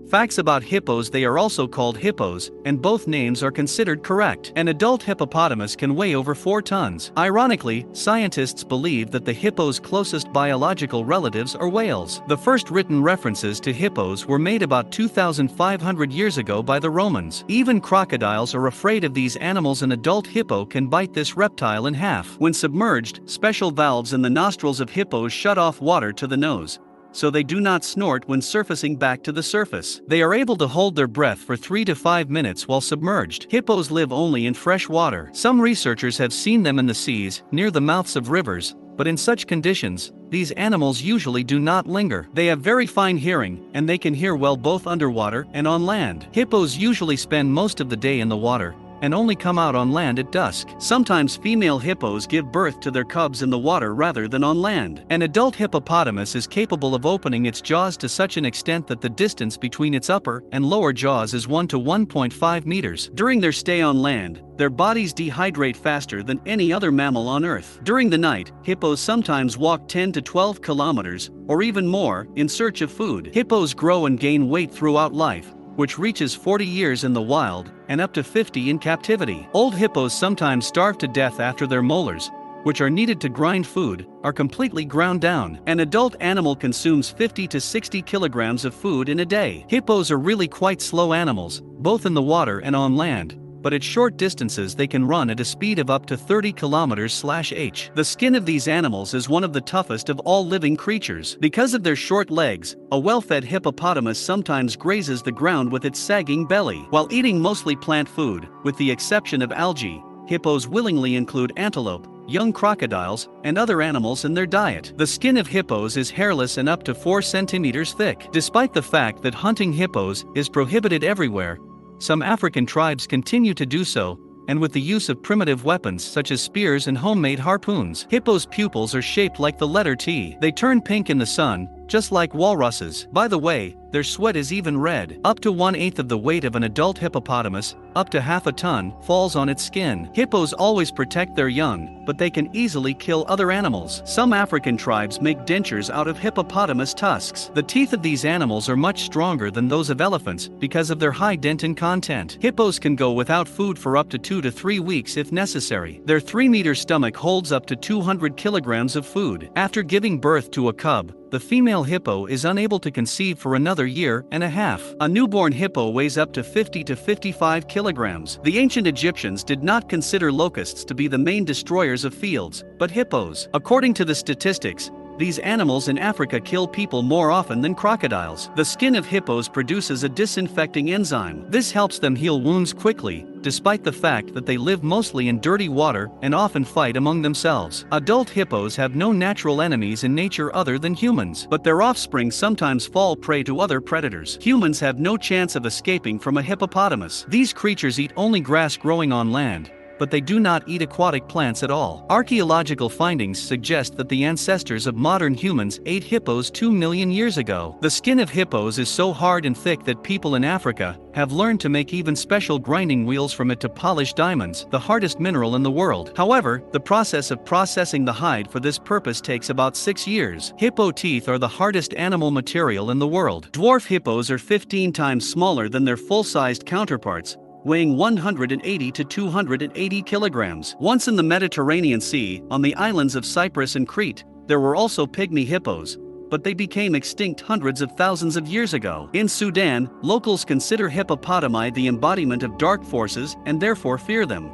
Facts about hippos: they are also called hippos, and both names are considered correct. An adult hippopotamus can weigh over 4 tons. Ironically, scientists believe that the hippo's closest biological relatives are whales. The first written references to hippos were made about 2,500 years ago by the Romans. Even crocodiles are afraid of these animals. An adult hippo can bite this reptile in half. When submerged, special valves in the nostrils of hippos shut off water to the nose, so they do not snort when surfacing back to the surface. They are able to hold their breath for 3 to 5 minutes while submerged. Hippos live only in fresh water. Some researchers have seen them in the seas, near the mouths of rivers, but in such conditions, these animals usually do not linger. They have very fine hearing, and they can hear well both underwater and on land. Hippos usually spend most of the day in the water, and only come out on land at dusk. Sometimes female hippos give birth to their cubs in the water rather than on land. An adult hippopotamus is capable of opening its jaws to such an extent that the distance between its upper and lower jaws is 1 to 1.5 meters. During their stay on land, their bodies dehydrate faster than any other mammal on Earth. During the night, hippos sometimes walk 10 to 12 kilometers, or even more, in search of food. Hippos grow and gain weight throughout life, which reaches 40 years in the wild, and up to 50 in captivity. Old hippos sometimes starve to death after their molars, which are needed to grind food, are completely ground down. An adult animal consumes 50 to 60 kilograms of food in a day. Hippos are really quite slow animals, both in the water and on land, but at short distances they can run at a speed of up to 30 km/h. The skin of these animals is one of the toughest of all living creatures. Because of their short legs, a well-fed hippopotamus sometimes grazes the ground with its sagging belly. While eating mostly plant food, with the exception of algae, hippos willingly include antelope, young crocodiles, and other animals in their diet. The skin of hippos is hairless and up to 4 centimeters thick. Despite the fact that hunting hippos is prohibited everywhere, some African tribes continue to do so, and with the use of primitive weapons such as spears and homemade harpoons. Hippos' pupils are shaped like the letter T. They turn pink in the sun, just like walruses. By the way, their sweat is even red. Up to 1/8 of the weight of an adult hippopotamus, up to half a ton, falls on its skin. Hippos always protect their young, but they can easily kill other animals. Some African tribes make dentures out of hippopotamus tusks. The teeth of these animals are much stronger than those of elephants because of their high dentin content. Hippos can go without food for up to 2 to 3 weeks if necessary. Their 3-meter stomach holds up to 200 kilograms of food. After giving birth to a cub, the female hippo is unable to conceive for another year and a half. A newborn hippo weighs up to 50 to 55 kilograms. The ancient Egyptians did not consider locusts to be the main destroyers of fields, but hippos. According to the statistics, these animals in Africa kill people more often than crocodiles. The skin of hippos produces a disinfecting enzyme. This helps them heal wounds quickly, despite the fact that they live mostly in dirty water and often fight among themselves. Adult hippos have no natural enemies in nature other than humans, but their offspring sometimes fall prey to other predators. Humans have no chance of escaping from a hippopotamus. These creatures eat only grass growing on land, but they do not eat aquatic plants at all. Archaeological findings suggest that the ancestors of modern humans ate hippos 2 million years ago. The skin of hippos is so hard and thick that people in Africa have learned to make even special grinding wheels from it to polish diamonds, the hardest mineral in the world. However, the process of processing the hide for this purpose takes about 6 years. Hippo teeth are the hardest animal material in the world. Dwarf hippos are 15 times smaller than their full-sized counterparts, weighing 180 to 280 kilograms. Once in the Mediterranean Sea, on the islands of Cyprus and Crete, there were also pygmy hippos, but they became extinct hundreds of thousands of years ago. In Sudan, locals consider hippopotami the embodiment of dark forces and therefore fear them.